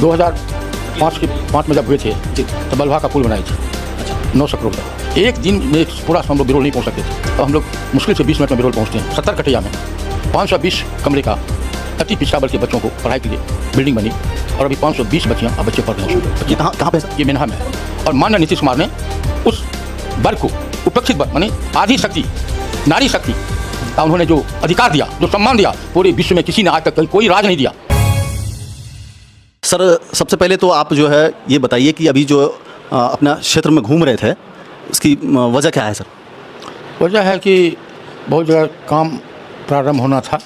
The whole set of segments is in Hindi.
2005 के 5 में जब हुए थे तो बलवा का पुल बनाए थे। अच्छा, 900 करोड़ का। एक दिन में पूरा हम लोग बिरोल नहीं पहुँच सकते थे। अब हम लोग मुश्किल से 20 मिनट में बिरोल पहुँचते हैं। 70 कटिया में 520 कमरे का अति पिछड़ा वर्ग के बच्चों को पढ़ाई के लिए बिल्डिंग बनी और अभी 520 बच्चियाँ अब बच्चे पढ़ रहे हैं। ये कहाँ पे? ये मेनहा में है। और माननीय नीतीश कुमार ने उस वर्ग को उपेक्षित वर्ग मानी आधी शक्ति नारी शक्ति का उन्होंने जो अधिकार दिया, जो सम्मान दिया, पूरे विश्व में किसी ने आज तक कोई राज नहीं दिया। सर, सबसे पहले तो आप जो है ये बताइए कि अभी जो अपना क्षेत्र में घूम रहे थे इसकी वजह क्या है सर? वजह है कि बहुत जगह काम प्रारंभ होना था।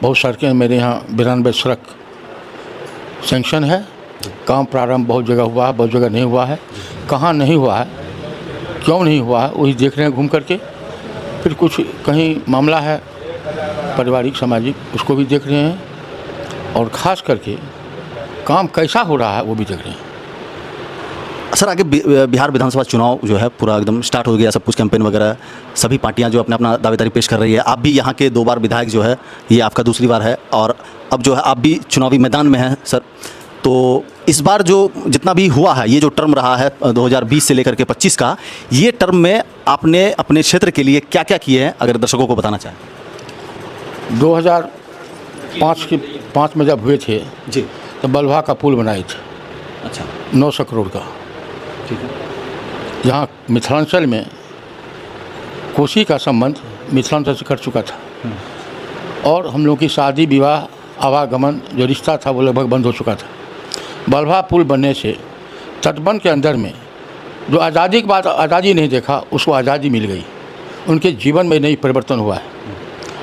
बहुत सड़कें मेरे यहाँ 92 सड़क सेंक्शन है। काम प्रारंभ बहुत जगह हुआ है, बहुत जगह नहीं हुआ है। कहाँ नहीं हुआ है, क्यों नहीं हुआ है, वही देख रहे हैं घूम करके। फिर कुछ कहीं मामला है पारिवारिक सामाजिक, उसको भी देख रहे हैं। और ख़ास करके काम कैसा हो रहा है वो भी देख रहे हैं। सर, आगे बिहार विधानसभा चुनाव जो है पूरा एकदम स्टार्ट हो गया, सब कुछ कैंपेन वगैरह सभी पार्टियां जो अपना अपना दावेदारी पेश कर रही है। आप भी यहाँ के 2 बार विधायक जो है, ये आपका दूसरी बार है और अब जो है आप भी चुनावी मैदान में हैं सर। तो इस बार जो जितना भी हुआ है, ये जो टर्म रहा है 2020 से लेकर के 25 का, ये टर्म में आपने अपने क्षेत्र के लिए क्या क्या किए हैं, अगर दर्शकों को बताना चाहें? 2005 में जब हुए थे जी, तो बलवा का पुल बनाए थे। अच्छा, 900 करोड़ का। ठीक है। यहाँ मिथिलांचल में कोसी का संबंध मिथिलांचल से कर चुका था और हम लोग की शादी विवाह आवागमन जो रिश्ता था वो लगभग बंद हो चुका था। बलवा पुल बनने से तटबंध के अंदर में जो आज़ादी के बाद आज़ादी नहीं देखा, उसको आज़ादी मिल गई। उनके जीवन में नई परिवर्तन हुआ है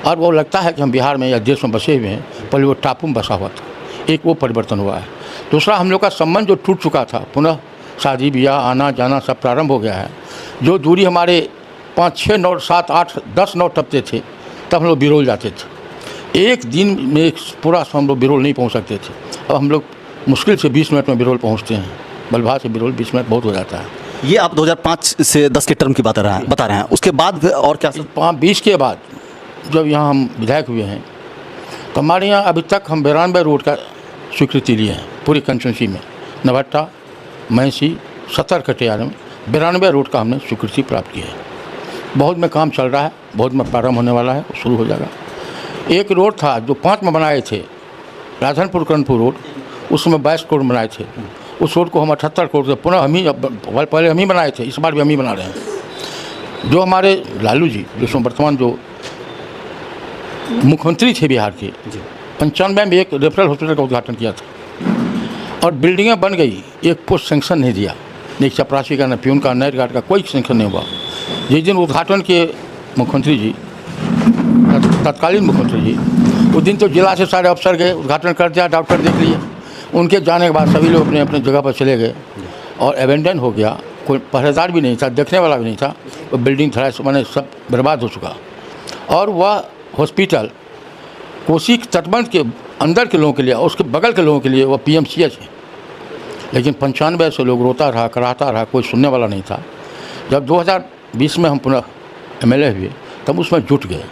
और वो लगता है कि हम बिहार में या देश में बसे हुए हैं। पहले वो टापू में बसा हुआ था, एक वो परिवर्तन हुआ है। दूसरा, हम लोग का संबंध जो टूट चुका था, पुनः शादी ब्याह आना जाना सब प्रारंभ हो गया है। जो दूरी हमारे 5, 6, 9, 7, 8, 10 9 टपते थे, तब हम लोग बिरोल जाते थे। एक दिन में पूरा हम लोग बिरोल नहीं पहुंच सकते थे। अब हम लोग मुश्किल से 20 मिनट में बिरोल पहुंचते हैं। बलभा से बिरोल 20 मिनट बहुत हो जाता है। ये आप 2005 से 10 के टर्म की बता रहे हैं। उसके बाद और क्या? 20 के बाद जब यहाँ हम विधायक हुए हैं तो हमारे यहाँ अभी तक हम 92 रोड का स्वीकृति लिए हैं। पूरी कंस्टिट्यूंसी में नवट्टा, मैसी, 70 कटियार में 92 रोड का हमने स्वीकृति प्राप्त की है। बहुत में काम चल रहा है, बहुत में प्रारंभ होने वाला है, शुरू हो जाएगा। एक रोड था जो 5 में बनाए थे, राधनपुर कर्णपुर रोड, उसमें 22 करोड़ बनाए थे। उस रोड को हम 78 करोड़ से पुनः हम ही, पहले हम ही बनाए थे, इस बार भी हम ही बना रहे हैं। जो हमारे लालू जी, जो वर्तमान जो मुख्यमंत्री थे बिहार के, 95 में एक रेफरल हॉस्पिटल का उद्घाटन किया था और बिल्डिंगें बन गई। एक पोस्ट सेंक्शन नहीं दिया, नहीं चपरासी का, न प्यून का, नाइट गार्ड का, कोई सेंक्शन नहीं हुआ। जिस दिन उद्घाटन किए मुख्यमंत्री जी, तत्कालीन मुख्यमंत्री जी, उस दिन तो जिला से सारे अफसर गए, उद्घाटन कर दिया, डॉक्टर देख लिए। उनके जाने के बाद सभी लोग अपने अपने जगह पर चले गए और एबेंडन हो गया। कोई पहरेदार भी नहीं था, देखने वाला भी नहीं था। वो बिल्डिंग थोड़ा मैंने सब बर्बाद हो चुका। और वह हॉस्पिटल कोसी तटबंध के अंदर के लोगों के लिए और उसके बगल के लोगों के लिए वो PMCH है। लेकिन 95 से लोग रोता रहा, कराहता रहा, कोई सुनने वाला नहीं था। जब 2020 में हम पुनः MLA हुए तब उसमें जुट गए।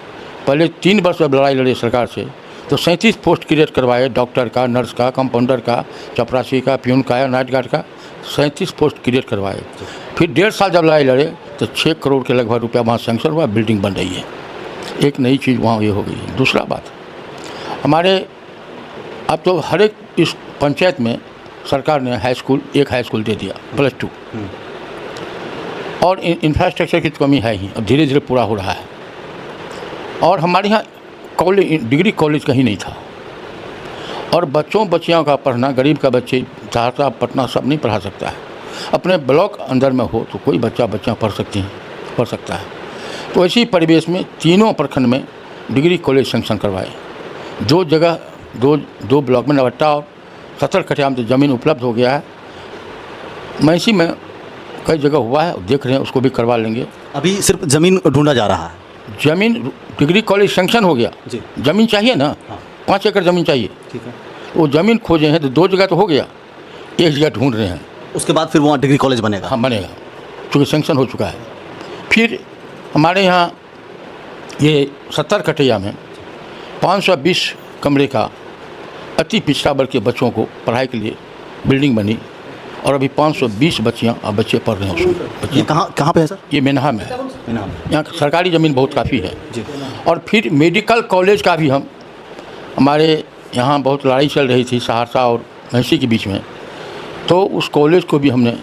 पहले 3 वर्ष जब लड़ाई लड़े सरकार से तो 37 पोस्ट क्रिएट करवाए, डॉक्टर का, नर्स का, कंपाउंडर का, चपरासी का, प्यून का या नाइट गार्ड का 37 पोस्ट क्रिएट करवाए। फिर 1.5 साल जब लड़ाई लड़े तो 6 करोड़ के लगभग रुपया वहाँ सेंक्शन हुआ, बिल्डिंग बन रही है। एक नई चीज़ वहाँ ये हो गई है। दूसरा बात, हमारे अब तो हर एक इस पंचायत में सरकार ने एक हाई स्कूल दे दिया, +2। और इंफ्रास्ट्रक्चर की कमी है ही, अब धीरे धीरे पूरा हो रहा है। और हमारे यहाँ कॉलेज, डिग्री कॉलेज कहीं नहीं था। और बच्चियों का पढ़ना, गरीब का बच्चे सहरसा, पटना सब नहीं पढ़ा सकता है। अपने ब्लॉक अंदर में हो तो कोई बच्चा पढ़ सकता है। तो इसी परिवेश में तीनों प्रखंड में डिग्री कॉलेज सेंक्शन करवाए। 2 जगह, दो ब्लॉक में नवट्टा और 70 कटिया में ज़मीन उपलब्ध हो गया है। मैसी में कई जगह हुआ है, देख रहे हैं, उसको भी करवा लेंगे। अभी सिर्फ ज़मीन ढूंढा जा रहा है। ज़मीन, डिग्री कॉलेज सेंक्शन हो गया जी। ज़मीन चाहिए ना, हाँ। 5 एकड़ ज़मीन चाहिए, ठीक है। वो ज़मीन खोजे हैं तो 2 जगह तो हो गया, एक जगह ढूंढ रहे हैं। उसके बाद फिर वहाँ डिग्री कॉलेज बनेगा? हाँ, बनेगा, क्योंकि सेंक्शन हो चुका है। फिर हमारे यहाँ ये 70 कटिया में 520 कमरे का अति पिछड़ा वर्ग के बच्चों को पढ़ाई के लिए बिल्डिंग बनी और अभी 520 बच्चियाँ और बच्चे पढ़ रहे हैं उसमें। ये कहाँ पे है सर? ये मेनहा में है। यहाँ सरकारी ज़मीन बहुत काफ़ी है। जी। और फिर मेडिकल कॉलेज का भी हमारे यहाँ बहुत लड़ाई चल रही थी सहरसा और महिषी के बीच में, तो उस कॉलेज को भी हमने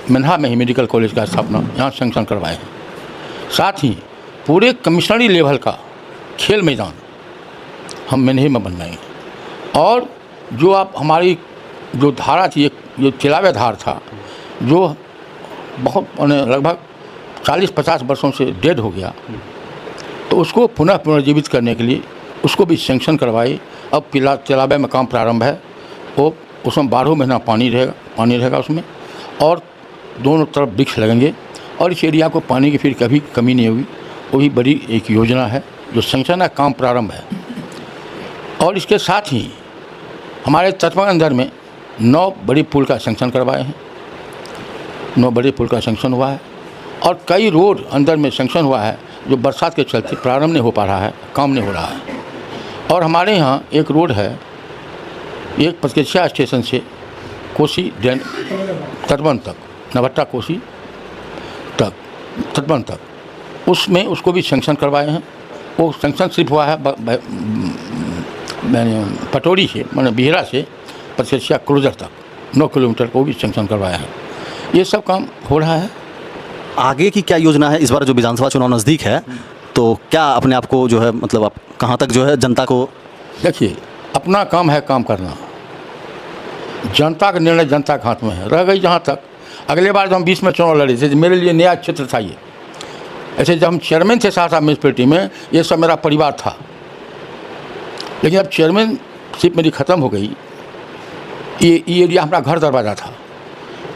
मेनहा में ही मेडिकल कॉलेज का स्थापना यहाँ सैंक्शन करवाए हैं। साथ ही पूरे कमिश्नरी लेवल का खेल मैदान हम मेनहे में बनवाएंगे। और जो आप हमारी जो धारा थी, एक जो तिलावे धार था, जो बहुत लगभग 40-50 वर्षों से डेड हो गया, तो उसको पुनः पुनर्जीवित करने के लिए उसको भी सैंक्शन करवाए। अब तिलावे में काम प्रारंभ है। वो उसमें 12 महीना पानी रहेगा उसमें, और दोनों तरफ वृक्ष लगेंगे और इस एरिया को पानी की फिर कभी कमी नहीं होगी। वो भी बड़ी एक योजना है जो सैंक्शन है, काम प्रारंभ है। और इसके साथ ही हमारे तटबंध अंदर में 9 बड़ी पुल का सैंक्शन करवाए हैं, 9 बड़े पुल का सैंक्शन हुआ है। और कई रोड अंदर में सैंक्शन हुआ है जो बरसात के चलते प्रारंभ नहीं हो पा रहा है, काम नहीं हो रहा है। और हमारे यहाँ एक रोड है, एक पचकेशिया स्टेशन से कोसी डैम तटबंध तक, नवट्टा कोसी तक तटबंध तक, उसमें उसको भी सैंक्शन करवाए हैं। वो सैंक्शन सिर्फ हुआ है पटौड़ी से, माने बिहरा से पचकेशिया क्लोजर तक 9 किलोमीटर को भी सैंक्शन करवाया है। ये सब काम हो रहा है। आगे की क्या योजना है? इस बार जो विधानसभा चुनाव नज़दीक है, तो क्या अपने आप को जो है मतलब आप कहाँ तक जो है जनता को? देखिए, अपना काम है काम करना, जनता का निर्णय जनता के हाथ में है। रह गई जहाँ तक, अगले बार जब हम 20 में चुनाव लड़े थे, मेरे लिए नया क्षेत्र था ये। ऐसे जब हम चेयरमैन थे सहरसा म्यूनसिपैलिटी में, ये सब मेरा परिवार था। लेकिन अब चेयरमैनशिप मेरी ख़त्म हो गई। ये एरिया हमारा घर दरवाज़ा था,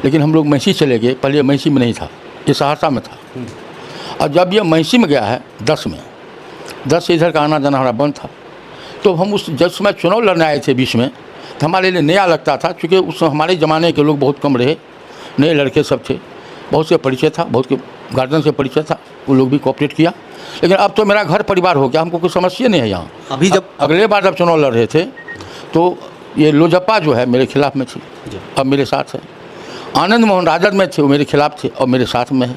लेकिन हम लोग महिषी चले गए। पहले महिषी में नहीं था, ये सहरसा में था। और जब ये महिषी में गया है 10 में, 10 से इधर का आना जाना हमारा बंद था। तो हम उस जब समय चुनाव लड़ने आए थे 20 में, तो हमारे लिए नया लगता था, क्योंकि उस हमारे ज़माने के लोग बहुत कम रहे, नए लड़के सब थे, बहुत से परिचय था, बहुत के गार्जियन से परिचय था, वो लोग भी कोऑपरेट किया। लेकिन अब तो मेरा घर परिवार हो गया, हमको कोई समस्या नहीं है यहाँ। अभी जब अगले बार जब चुनाव लड़ रहे थे, तो ये लोजप्पा जो है मेरे खिलाफ में थी, अब मेरे साथ है। आनंद मोहन राजद में थे, वो मेरे खिलाफ थे, और मेरे साथ में है।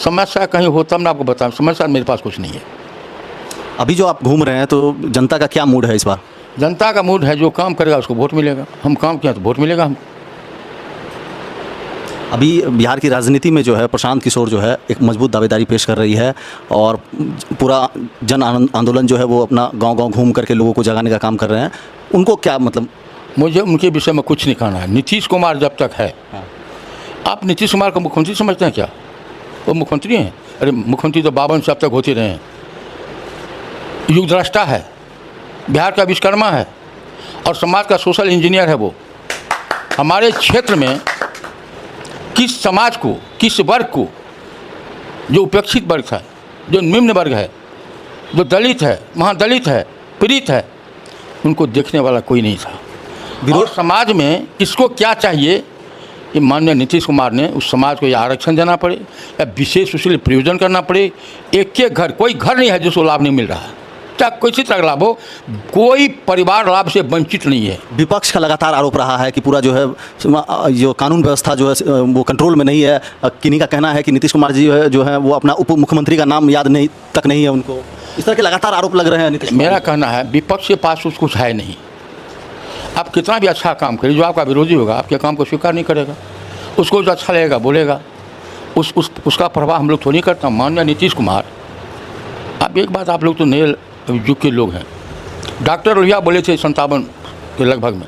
समस्या कहीं हो तब मैं आपको बताऊँ, समस्या मेरे पास कुछ नहीं है। अभी जो आप घूम रहे हैं, तो जनता का क्या मूड है इस बार? जनता का मूड है, जो काम करेगा उसको वोट मिलेगा। हम काम किया तो वोट मिलेगा हम। अभी बिहार की राजनीति में जो है प्रशांत किशोर जो है एक मजबूत दावेदारी पेश कर रही है, और पूरा जन आंदोलन जो है वो अपना गांव-गांव घूम करके लोगों को जगाने का काम कर रहे हैं। उनको क्या मतलब? मुझे उनके विषय में कुछ नहीं कहना है। नीतीश कुमार जब तक है, आप नीतीश कुमार को मुख्यमंत्री समझते हैं क्या? वो मुख्यमंत्री हैं? अरे मुख्यमंत्री तो 52 से अब तक होते रहे हैं। युगद्रष्टा है, बिहार का विश्वकर्मा है, और समाज का सोशल इंजीनियर है। वो हमारे क्षेत्र में किस समाज को, किस वर्ग को, जो उपेक्षित वर्ग है, जो निम्न वर्ग है, जो दलित है, महादलित है, पीड़ित है, उनको देखने वाला कोई नहीं था। और समाज में किसको क्या चाहिए, ये माननीय नीतीश कुमार ने उस समाज को या आरक्षण देना पड़े या विशेष उसके लिए प्रयोजन करना पड़े। एक घर, कोई घर नहीं है जिसको लाभ नहीं मिल रहा है, चाहे किसी तरह का लाभ हो, कोई परिवार लाभ से वंचित नहीं है। विपक्ष का लगातार आरोप रहा है कि पूरा जो है जो कानून व्यवस्था जो है वो कंट्रोल में नहीं है। किन्हीं का कहना है कि नीतीश कुमार जी जो है वो अपना उप मुख्यमंत्री का नाम याद नहीं है उनको। इस तरह के लगातार आरोप लग रहे हैं नीतीश। मेरा कहना है, विपक्ष के पास कुछ है नहीं। आप कितना भी अच्छा काम करिए, जो आपका विरोधी होगा आपके काम को स्वीकार नहीं करेगा। उसको जो अच्छा लगेगा बोलेगा, उसका प्रभाव हम लोग तो नहीं करता। माननीय नीतीश कुमार, आप एक बात, आप लोग तो नए युग के लोग हैं। डॉक्टर लोहिया बोले थे 57 के लगभग में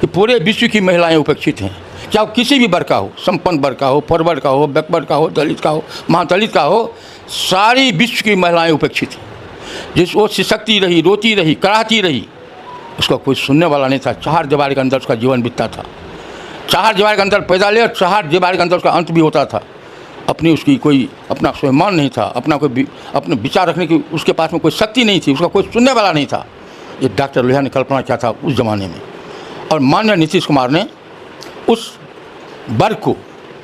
कि पूरे विश्व की महिलाएं उपेक्षित हैं, चाहे किसी भी वर्ग का हो, संपन्न वर्ग का हो, फॉरवर्ड का हो, बैकवर्ड का हो, दलित का हो, महादलित का हो, सारी विश्व की महिलाएं उपेक्षित हैं। जिस वो सिसकती रही, रोती रही, कराहती रही, उसका कोई सुनने वाला नहीं था। 4 दीवार के अंदर उसका जीवन बीतता था। 4 दीवार के अंदर पैदा ले, 4 दीवार के अंदर उसका अंत भी होता था। अपनी उसकी कोई अपना स्वाभिमान नहीं था, अपना कोई अपने विचार रखने की उसके पास में कोई शक्ति नहीं थी, उसका कोई सुनने वाला नहीं था। ये डॉक्टर लोहिया ने कल्पना किया था उस ज़माने में। और माननीय नीतीश कुमार ने उस वर्ग को,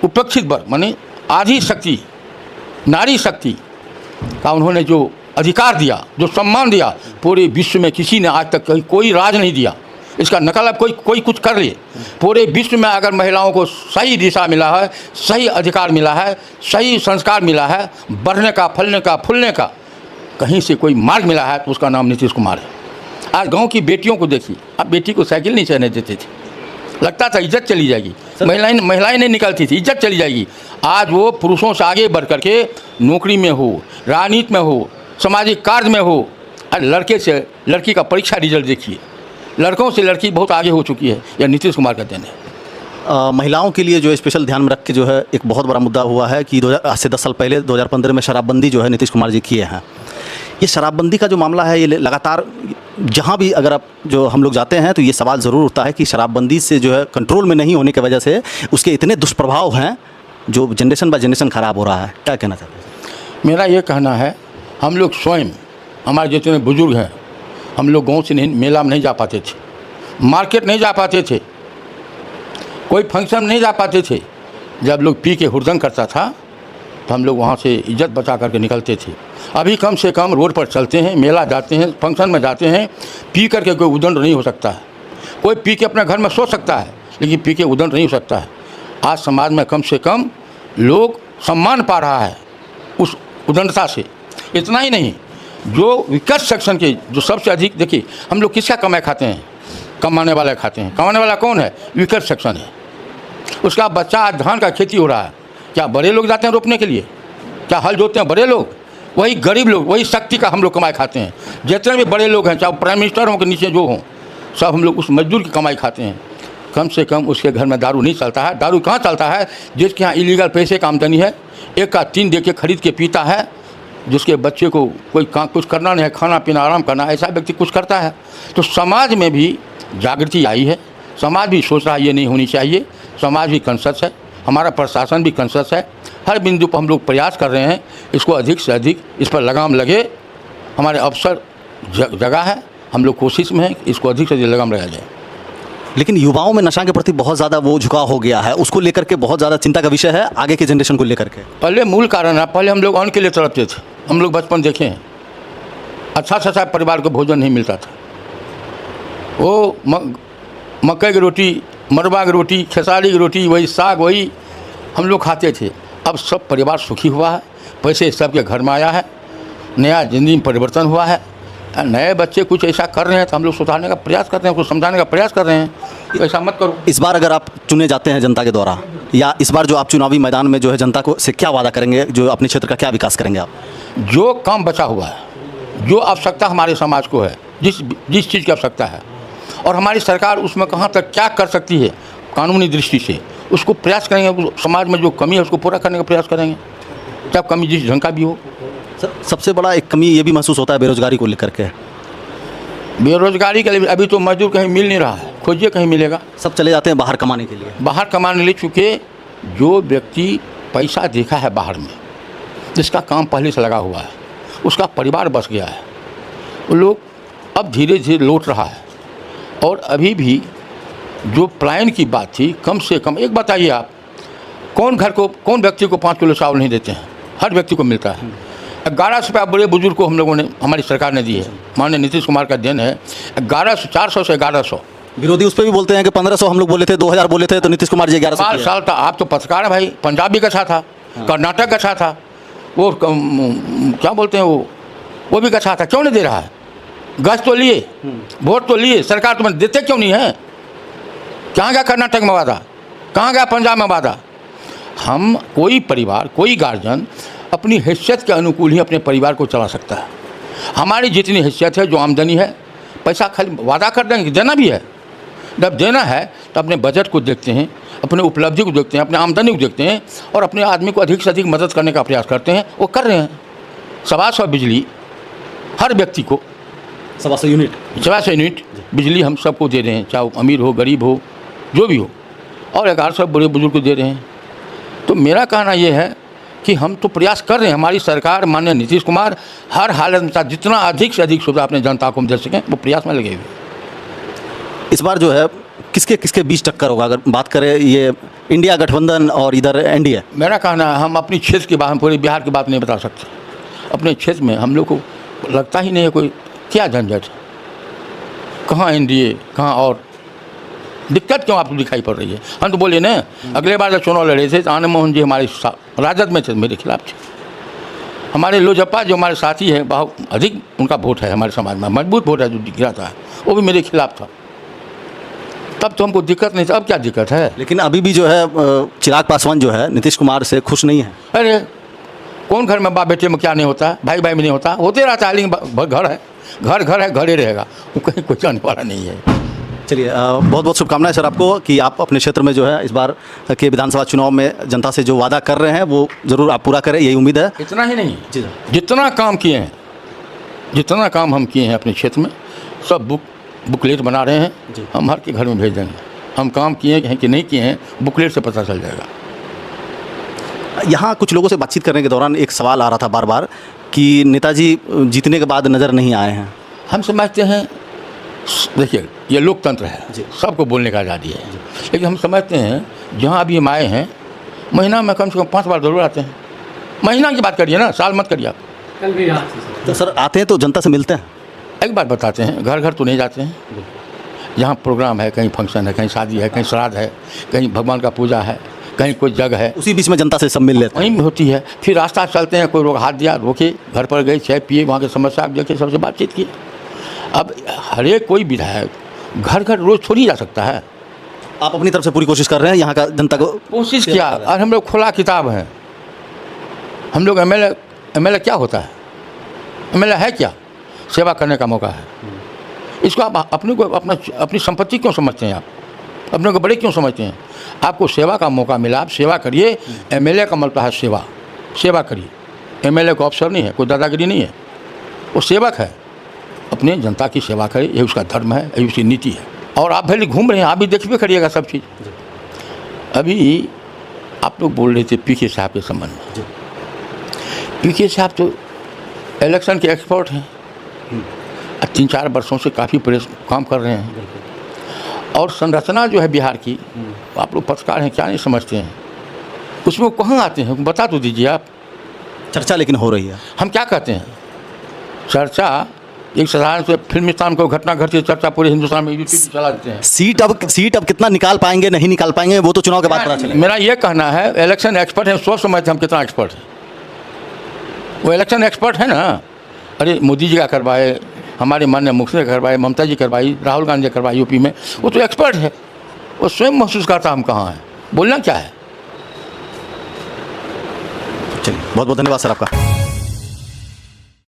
उपेक्षित वर्ग माने आधी शक्ति, नारी शक्ति का उन्होंने जो अधिकार दिया, जो सम्मान दिया, पूरे विश्व में किसी ने आज तक कोई राज नहीं दिया। इसका नकल अब कोई कुछ कर ले। पूरे विश्व में अगर महिलाओं को सही दिशा मिला है, सही अधिकार मिला है, सही संस्कार मिला है, बढ़ने का, फलने का, फूलने का कहीं से कोई मार्ग मिला है तो उसका नाम नीतीश कुमार है। आज गांव की बेटियों को देखिए, अब बेटी को साइकिल नहीं चलने देते थे, लगता था इज्जत चली जाएगी, महिलाएं नहीं निकलती थी, इज्जत चली जाएगी। आज वो पुरुषों से आगे बढ़ करके नौकरी में हो, राजनीति में हो, सामाजिक कार्य में हो। आज लड़के से लड़की का परीक्षा रिजल्ट देखिए, लड़कों से लड़की बहुत आगे हो चुकी है। यह नीतीश कुमार का देन है। महिलाओं के लिए जो स्पेशल ध्यान में रख के जो है एक बहुत बड़ा मुद्दा हुआ है कि आज से 10 साल पहले 2015 में शराबबंदी जो है नीतीश कुमार जी किए हैं। ये शराबबंदी का जो मामला है ये लगातार जहाँ भी अगर आप जो हम लोग जाते हैं तो ये सवाल ज़रूर उठता है कि शराबबंदी से जो है कंट्रोल में नहीं होने की वजह से उसके इतने दुष्प्रभाव हैं जो जनरेशन बाय जनरेशन ख़राब हो रहा है। क्या कहना चाहते हैं? मेरा ये कहना है, हम लोग स्वयं, हमारे जितने बुजुर्ग हैं, हम लोग गाँव से नहीं, मेला में नहीं जा पाते थे, मार्केट नहीं जा पाते थे, कोई फंक्शन नहीं जा पाते थे। जब लोग पी के हुड़दंग करता था तो हम लोग वहाँ से इज्जत बचा करके निकलते थे। अभी कम से कम रोड पर चलते हैं, मेला जाते हैं, फंक्शन में जाते हैं, पी करके कोई उदंड नहीं हो सकता है। कोई पी के अपने घर में सो सकता है लेकिन पी के उदंड नहीं हो सकता है। आज समाज में कम से कम लोग सम्मान पा रहा है उस उदंडता से। इतना ही नहीं, जो विकट सेक्शन के जो सबसे अधिक, देखिए हम लोग किसका कमाई खाते हैं, कमाने वाला खाते हैं। कमाने वाला कौन है? विकट सेक्शन है। उसका बच्चा आज धान का खेती हो रहा है, क्या बड़े लोग जाते हैं रोपने के लिए? क्या हल जोतते हैं बड़े लोग? वही गरीब लोग, वही शक्ति का हम लोग कमाई खाते हैं। जितने भी बड़े लोग हैं, चाहे प्राइम मिनिस्टर हों के नीचे जो हों, सब हम लोग उस मजदूर की कमाई खाते हैं। कम से कम उसके घर में दारू नहीं चलता है। दारू कहाँ चलता है? जिसके यहाँ इलीगल पैसे का आमदनी है, एक का 3 दे के खरीद के पीता है, जिसके बच्चे को कोई कुछ करना नहीं है, खाना पीना आराम करना, ऐसा व्यक्ति कुछ करता है। तो समाज में भी जागृति आई है, समाज भी सोच रहा है ये नहीं होनी चाहिए, समाज भी कॉन्शियस है, हमारा प्रशासन भी कॉन्शियस है। हर बिंदु पर हम लोग प्रयास कर रहे हैं, इसको अधिक से अधिक इस पर लगाम लगे। हमारे अफसर जगह है, हम लोग कोशिश में हैं इसको अधिक से अधिक लगाम लगाया जाए। लेकिन युवाओं में नशा के प्रति बहुत ज़्यादा वो झुकाव हो गया है, उसको लेकर के बहुत ज़्यादा चिंता का विषय है आगे के जनरेशन को लेकर के। पहले मूल कारण है, पहले हम लोग अन्न के लिए तड़पते थे। हम लोग बचपन देखे हैं, अच्छा सा परिवार को भोजन नहीं मिलता था। वो मक्के की रोटी, मरबा की रोटी, खेसारी की रोटी, वही साग, वही हम लोग खाते थे। अब सब परिवार सुखी हुआ है, पैसे सबके घर में आया है, नया ज़िंदगी में परिवर्तन हुआ है। नए बच्चे कुछ ऐसा कर रहे हैं तो हम लोग सुधारने का प्रयास करते हैं, कुछ समझाने का प्रयास कर रहे हैं, तो ऐसा मत करो। इस बार अगर आप चुने जाते हैं जनता के द्वारा, या इस बार जो आप चुनावी मैदान में जो है जनता को से क्या वादा करेंगे, जो अपने क्षेत्र का क्या विकास करेंगे आप? जो काम बचा हुआ है, जो आवश्यकता हमारे समाज को है, जिस चीज़ की आवश्यकता है, और हमारी सरकार उसमें कहाँ तक क्या कर सकती है कानूनी दृष्टि से, उसको प्रयास करेंगे। समाज में जो कमी है उसको पूरा करने का प्रयास करेंगे, चाहे कमी जिस ढंग का भी हो। सर, सबसे बड़ा एक कमी ये भी महसूस होता है बेरोजगारी को लेकर के। बेरोजगारी के लिए अभी तो मजदूर कहीं मिल नहीं रहा है, खोजिए कहीं मिलेगा। सब चले जाते हैं बाहर कमाने के लिए। बाहर कमाने ले चुके जो व्यक्ति पैसा देखा है बाहर में, जिसका काम पहले से लगा हुआ है, उसका परिवार बस गया है, वो लोग अब धीरे धीरे लौट रहा है। और अभी भी जो प्लान की बात थी, कम से कम एक बताइए आप, कौन व्यक्ति को 5 किलो चावल नहीं देते हैं? हर व्यक्ति को मिलता है। 1100 रुपया बड़े बुजुर्ग को हम लोगों ने, हमारी सरकार ने दी है, माननीय नीतीश कुमार का देन है। 1100, 400 से 1100। विरोधी उस पर भी बोलते हैं कि 1500 हम लोग बोले थे, 2000 बोले थे, तो नीतीश कुमार जी 1100 5 साल था। आप तो पत्रकार है भाई, पंजाब भी गछा था, कर्नाटक गछा था, वो क्या बोलते हैं वो भी गछा था। क्यों नहीं दे रहा है? गछ तो लिए, वोट तो लिए, सरकार तुम्हें देते क्यों नहीं है? कहाँ गया कर्नाटक में वादा, कहाँ गया पंजाब में वादा? हम कोई परिवार, कोई गार्जियन अपनी हैसियत के अनुकूल ही अपने परिवार को चला सकता है। हमारी जितनी हैसियत है, जो आमदनी है, पैसा खाली वादा कर देंगे, देना भी है। जब देना है तो अपने बजट को देखते हैं, अपने उपलब्धि को देखते हैं, अपने आमदनी को देखते हैं, और अपने आदमी को अधिक से अधिक मदद करने का प्रयास करते हैं। वो कर रहे हैं। 125 बिजली हर व्यक्ति को, 125 यूनिट बिजली हम सबको दे रहे हैं, चाहे वो अमीर हो, गरीब हो, जो भी हो, और 1100 बड़े बुजुर्ग को दे रहे हैं। तो मेरा कहना ये है कि हम तो प्रयास कर रहे हैं, हमारी सरकार माननीय नीतीश कुमार हर हालत में जितना अधिक से अधिक सुविधा अपने जनता को दे सकें, वो प्रयास में लगे हुए। इस बार जो है किसके बीच टक्कर होगा? अगर बात करें ये इंडिया गठबंधन और इधर एनडीए, मेरा कहना है हम अपनी क्षेत्र की बात, हम पूरे बिहार की बात नहीं बता सकते। अपने क्षेत्र में हम लोग को लगता ही नहीं है कोई क्या झंझट है। कहाँ एनडीए, कहाँ और दिक्कत क्यों आपको दिखाई पड़ रही है? हम तो बोले ना, अगले बार जब चुनाव लड़े थे तो आनंद मोहन जी हमारे राजद में थे, मेरे खिलाफ थे। हमारे लोजपा जो हमारे साथी हैं, बहुत अधिक उनका वोट है हमारे समाज में, मजबूत वोट है जो गिरा था, वो भी मेरे खिलाफ था। तब तो हमको दिक्कत नहीं था, अब क्या दिक्कत है? लेकिन अभी भी जो है चिराग पासवान जो है नीतीश कुमार से खुश नहीं है। अरे कौन घर में बाप बेटे में क्या नहीं होता, भाई भाई में नहीं होता, होते रहता है, लेकिन घर है, घर है, घर ही रहेगा, वो कहीं कोई जाने वाला नहीं है। चलिए बहुत बहुत शुभकामनाएं सर आपको कि आप अपने क्षेत्र में जो है इस बार के विधानसभा चुनाव में जनता से जो वादा कर रहे हैं वो ज़रूर आप पूरा करें, यही उम्मीद है। इतना ही नहीं, जी जितना काम किए हैं, जितना काम हम किए हैं अपने क्षेत्र में, सब बुकलेट बना रहे हैं, हम हर के घर में भेज देंगे। हम काम किए हैं कि नहीं किए हैं, बुकलेट से पता चल जाएगा। यहाँ कुछ लोगों से बातचीत करने के दौरान एक सवाल आ रहा था बार बार कि नेताजी जीतने के बाद नज़र नहीं आए हैं। हम समझते हैं, देखिए ये लोकतंत्र है, सबको बोलने का आज़ादी है, लेकिन हम समझते हैं जहाँ अभी हम आए हैं, महीना में कम से कम 5 बार जरूर आते हैं। महीना की बात करिए ना, साल मत करिए आप। कल भी यहाँ तो सर आते हैं तो जनता से मिलते हैं। एक बात बताते हैं, घर घर तो नहीं जाते हैं। जहाँ प्रोग्राम है, कहीं फंक्शन है, कहीं शादी है, कहीं श्राद्ध है, कहीं भगवान का पूजा है, कहीं कोई जगह है, उसी बीच में जनता से सब मिल लेते हैं। वहीं भी होती है। फिर रास्ता चलते हैं, कोई हाथ दिया, रोके, घर पर गए, चाय पिए, वहाँ की समस्या आप देखे, सबसे बातचीत की। अब हर एक कोई विधायक घर घर रोज़ थोड़ी जा सकता है। आप अपनी तरफ से पूरी कोशिश कर रहे हैं यहाँ का जनता को। कोशिश किया, और हम लोग खुला किताब हैं। हम लोग एमएलए क्या होता है? एमएलए है क्या? सेवा करने का मौका है। इसको आप अपने को अपनी संपत्ति क्यों समझते हैं? आप अपने को बड़े क्यों समझते हैं? आपको सेवा का मौका मिला, आप सेवा करिए। एमएलए का मतलब है सेवा करिए। एमएलए को अफसर नहीं है, कोई दादागिरी नहीं है, वो सेवक है, अपने जनता की सेवा करे, ये उसका धर्म है, ये उसकी नीति है। और आप भले घूम रहे हैं, आप भी देखिए करिएगा सब चीज़। अभी आप लोग बोल रहे थे पीके साहब के संबंध में। पीके साहब तो इलेक्शन के एक्सपर्ट हैं, 3-4 वर्षों से काफ़ी काम कर रहे हैं। और संरचना जो है बिहार की, आप लोग पत्रकार हैं, क्या नहीं समझते हैं? उसमें वो कहाँ आते हैं, बता तो दीजिए आप। चर्चा लेकिन हो रही है। हम क्या कहते हैं? चर्चा एक साधारण से फिल्मिस्तान को घटना घटती है, चर्चा पूरे हिंदुस्तान में यूट्यूब पे चला देते हैं। सीट अब कितना निकाल पाएंगे नहीं निकाल पाएंगे वो तो चुनाव के बाद पता चलेगा। मेरा ये कहना है, इलेक्शन एक्सपर्ट है, सोच समझते हम कितना एक्सपर्ट है। वो इलेक्शन एक्सपर्ट है ना। अरे मोदी जी का करवाए, हमारे माननीय मुख्यमंत्री ने करवाए, ममता जी करवाई, राहुल गांधी ने करवाई यूपी में, वो तो एक्सपर्ट है। वो स्वयं महसूस करता हम कहाँ हैं, बोलना क्या है। चलिए बहुत बहुत धन्यवाद सर आपका।